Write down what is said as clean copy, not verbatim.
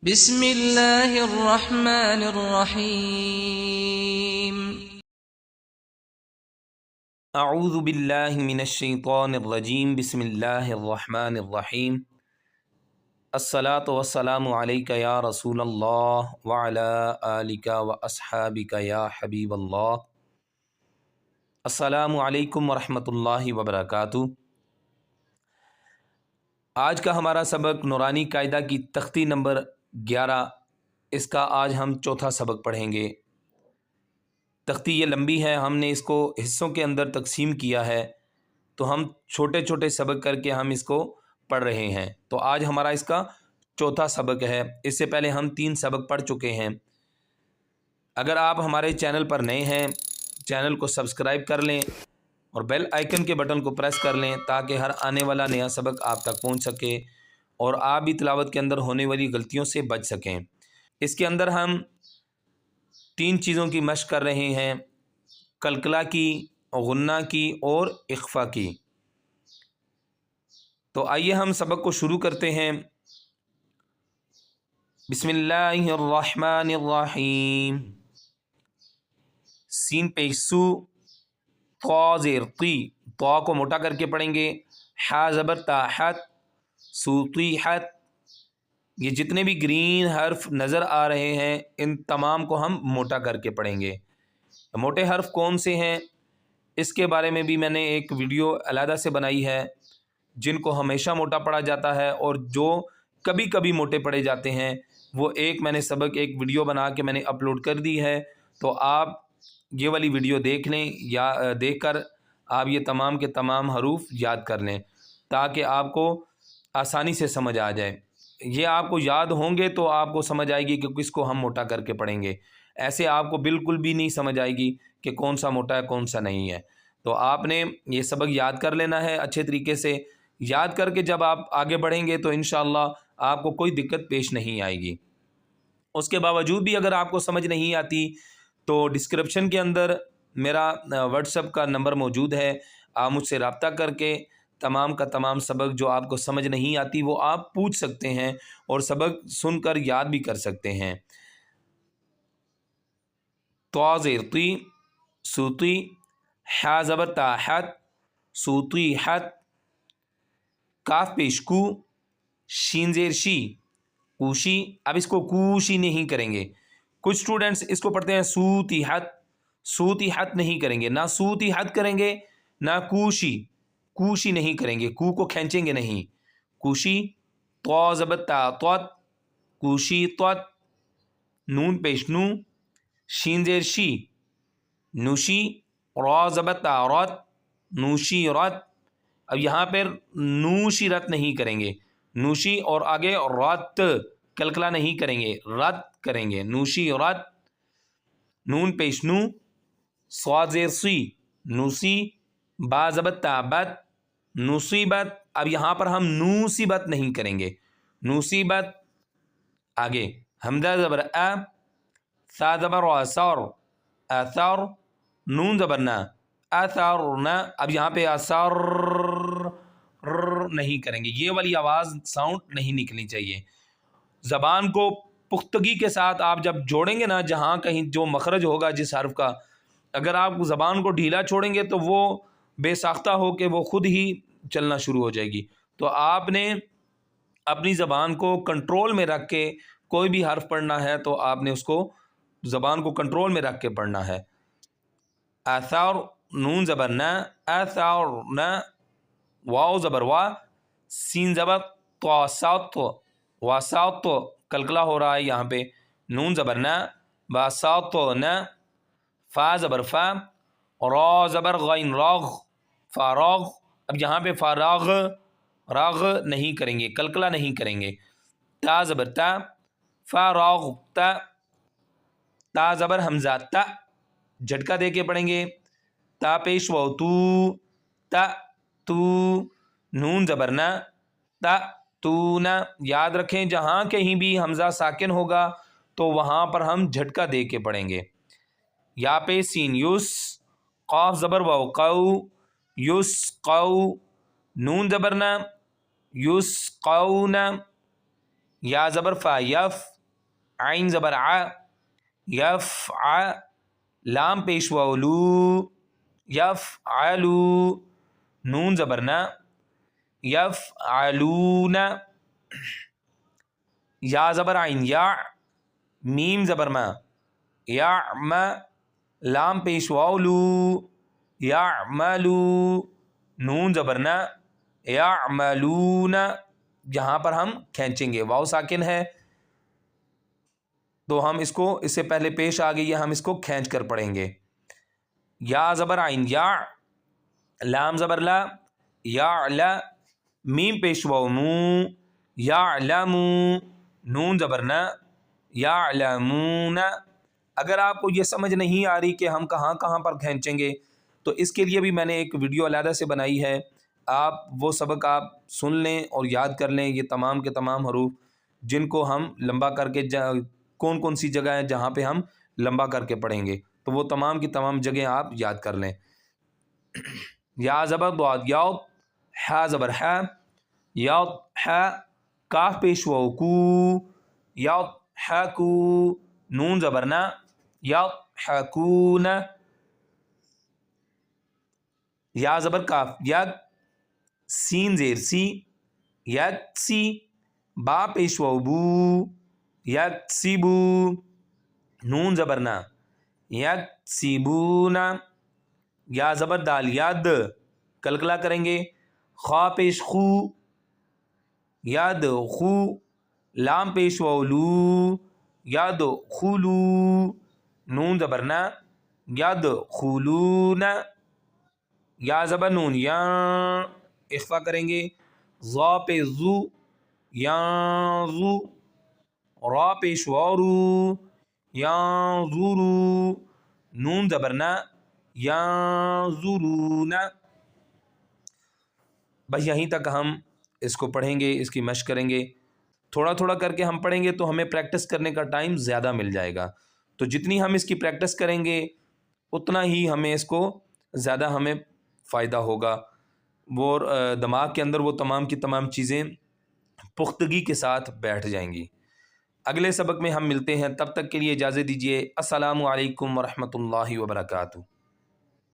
بسم اللہ الرحمن الرحیم اعوذ باللہ من الشیطان الرجیم بسم اللہ الرحمن الرحیم الصلاۃ والسلام علیک یا رسول اللہ وعلی آلک واصحابک یا حبیب اللہ۔ السلام علیکم ورحمۃ اللہ وبرکاتہ۔ آج کا ہمارا سبق نورانی قاعدہ کی تختی نمبر 11، اس کا آج ہم چوتھا سبق پڑھیں گے۔ تختی یہ لمبی ہے، ہم نے اس کو حصوں کے اندر تقسیم کیا ہے، تو ہم چھوٹے چھوٹے سبق کر کے ہم اس کو پڑھ رہے ہیں۔ تو آج ہمارا اس کا چوتھا سبق ہے۔ اس سے پہلے ہم 3 سبق پڑھ چکے ہیں۔ اگر آپ ہمارے چینل پر نئے ہیں، چینل کو سبسکرائب کر لیں اور بیل آئیکن کے بٹن کو پریس کر لیں تاکہ ہر آنے والا نیا سبق آپ تک پہنچ سکے اور آپ بھی تلاوت کے اندر ہونے والی غلطیوں سے بچ سکیں۔ اس کے اندر ہم 3 چیزوں کی مشق کر رہے ہیں: قلقلہ کی، غنہ کی اور اخفا کی۔ تو آئیے ہم سبق کو شروع کرتے ہیں۔ بسم اللہ الرحمن الرحیم۔ سین پیش سو، طا زیر طی، طا کو موٹا کر کے پڑھیں گے، حا زبر تا حت، سوطیحت۔ یہ جتنے بھی گرین حرف نظر آ رہے ہیں ان تمام کو ہم موٹا کر کے پڑھیں گے۔ موٹے حرف کون سے ہیں اس کے بارے میں بھی میں نے ایک ویڈیو علیحدہ سے بنائی ہے، جن کو ہمیشہ موٹا پڑھا جاتا ہے اور جو کبھی کبھی موٹے پڑھے جاتے ہیں، وہ میں نے سبق ایک ویڈیو بنا کے میں نے اپلوڈ کر دی ہے۔ تو آپ یہ والی ویڈیو دیکھ لیں یا دیکھ کر آپ یہ تمام کے تمام حروف یاد کر لیں تاکہ آپ کو آسانی سے سمجھ آ جائے۔ یہ آپ کو یاد ہوں گے تو آپ کو سمجھ آئے گی کہ کس کو ہم موٹا کر کے پڑھیں گے، ایسے آپ کو بالکل بھی نہیں سمجھ آئے گی کہ کون سا موٹا ہے کون سا نہیں ہے۔ تو آپ نے یہ سبق یاد کر لینا ہے اچھے طریقے سے۔ یاد کر کے جب آپ آگے بڑھیں گے تو انشاءاللہ آپ کو کوئی دقت پیش نہیں آئے گی۔ اس کے باوجود بھی اگر آپ کو سمجھ نہیں آتی تو ڈسکرپشن کے اندر میرا واٹس ایپ کا نمبر موجود ہے، آپ مجھ سے رابطہ کر کے تمام کا تمام سبق جو آپ کو سمجھ نہیں آتی وہ آپ پوچھ سکتے ہیں اور سبق سن کر یاد بھی کر سکتے ہیں۔ طا زیر طی، سوطی، حا زبر تا حت، سوطیحت، کاف پیش کو، شین زیر شی، کوشی۔ اب اس کو کوشی نہیں کریں گے، کچھ اسٹوڈنٹس اس کو پڑھتے ہیں سوطیحت، سوطیحت نہیں کریں گے، نہ سوطیحت کریں گے نہ کوشی، کوشی نہیں کریں گے، کو کھینچیں گے نہیں، کوشی۔ طا زبر تا طت، کوشی طت، نون پیش نو، شین زیر شی، نوشی، را زبر تا رت، نوشی رت۔ اب یہاں پر نوشی رت نہیں کریں گے، نوشی اور آگے رت، قلقلہ نہیں کریں گے، رت کریں گے، نوشی رت۔ نون پیش نو، صاد زیر سی، نوسی، با زبر تا بت، نصیبت۔ اب یہاں پر ہم نوصیبت نہیں کریں گے، نوصیبت۔ آگے حمزہ زبر ا، سا زبر اثر، اثر، نون زبر نا، اثرنا۔ اب یہاں پہ اثر نہیں کریں گے، یہ والی آواز ساؤنڈ نہیں نکلنی چاہیے۔ زبان کو پختگی کے ساتھ آپ جب جوڑیں گے نا، جہاں کہیں جو مخرج ہوگا جس حرف کا، اگر آپ زبان کو ڈھیلا چھوڑیں گے تو وہ بے ساختہ ہو کے وہ خود ہی چلنا شروع ہو جائے گی۔ تو آپ نے اپنی زبان کو کنٹرول میں رکھ کے کوئی بھی حرف پڑھنا ہے تو آپ نے اس کو زبان کو کنٹرول میں رکھ کے پڑھنا ہے۔ اثر، نون زبر نا، اثرنا، واو زبر وا، سین زبر توسط، وسط، قلقلہ ہو رہا ہے یہاں پہ، نون زبر نا، بسطنا، فا زبر فا، را زبر غین راغ، فاراغ۔ اب یہاں پہ فاراغ، راغ نہیں کریں گے، قلقلہ نہیں کریں گے۔ تا زبر تا، فاراغ تا، تا زبر حمزہ تا، جھٹکا دے کے پڑھیں گے، تا پیش و تو، تا تو، نون زبر نا، تا تو نا۔ یاد رکھیں جہاں کہیں بھی حمزہ ساکن ہوگا تو وہاں پر ہم جھٹکا دے کے پڑھیں گے۔ یا پہ سین یس، قاف زبر و قو، یس قو، نون زبر نا، یس قونا، یا زبر فا یف، عین زبر ع، یفع، لام پیش واو لو، یفعلو، نون زبر ن، یفعلون، یا زبر عین یا، میم زبر م، یعم، لام پیش واو لو، یعملو، نون زبر ن، یعملون، جہاں پر ہم کھینچیں گے واو ساکن ہے تو ہم اس کو، اس سے پہلے پیش آ گئی ہے، ہم اس کو کھینچ کر پڑھیں گے. یا زبر عین یا، لام زبر لا، یعلا، میم پیش واو مو، یعلمو، نون زبر نا، یعلمون. اگر آپ کو یہ سمجھ نہیں آ رہی کہ ہم کہاں کہاں پر کھینچیں گے تو اس کے لیے بھی میں نے ایک ویڈیو علیحدہ سے بنائی ہے، آپ وہ سبق آپ سن لیں اور یاد کر لیں. یہ تمام کے تمام حروف جن کو ہم لمبا کر کے کون کون سی جگہ ہیں جہاں پہ ہم لمبا کر کے پڑھیں گے تو وہ تمام کی تمام جگہیں آپ یاد کر لیں. یا زبر ضاد یاء، ہا زبر ہا، یاء ہا، کاف پیش واو کو، یاء ہا کو، نون زبر نا، یاء ہکون، یا زبر کاف یک، سین زیر سی، یکسی، با پیش واو بو، یکسبو، نون زبر نا، یکسبون. یا زبر دال ید، کلکلا کریں گے، خا پیش خو، ید خو، لام پیش واو لو، ید خلو، نون زبر نا، ید خلون. یا زبر نون یا، اخفا کریں گے، ضا پہ زو، یانزو، را پیش واو رو، یانظرو، نون زبر نا، یانظرون. بس یہیں تک ہم اس کو پڑھیں گے، اس کی مشق کریں گے. تھوڑا تھوڑا کر کے ہم پڑھیں گے تو ہمیں پریکٹس کرنے کا ٹائم زیادہ مل جائے گا. تو جتنی ہم اس کی پریکٹس کریں گے اتنا ہی ہمیں اس کو زیادہ ہمیں فائدہ ہوگا، وہ دماغ کے اندر وہ تمام کی تمام چیزیں پختگی کے ساتھ بیٹھ جائیں گی. اگلے سبق میں ہم ملتے ہیں، تب تک کے لیے اجازت دیجیے. السلام علیکم ورحمۃ اللہ وبرکاتہ.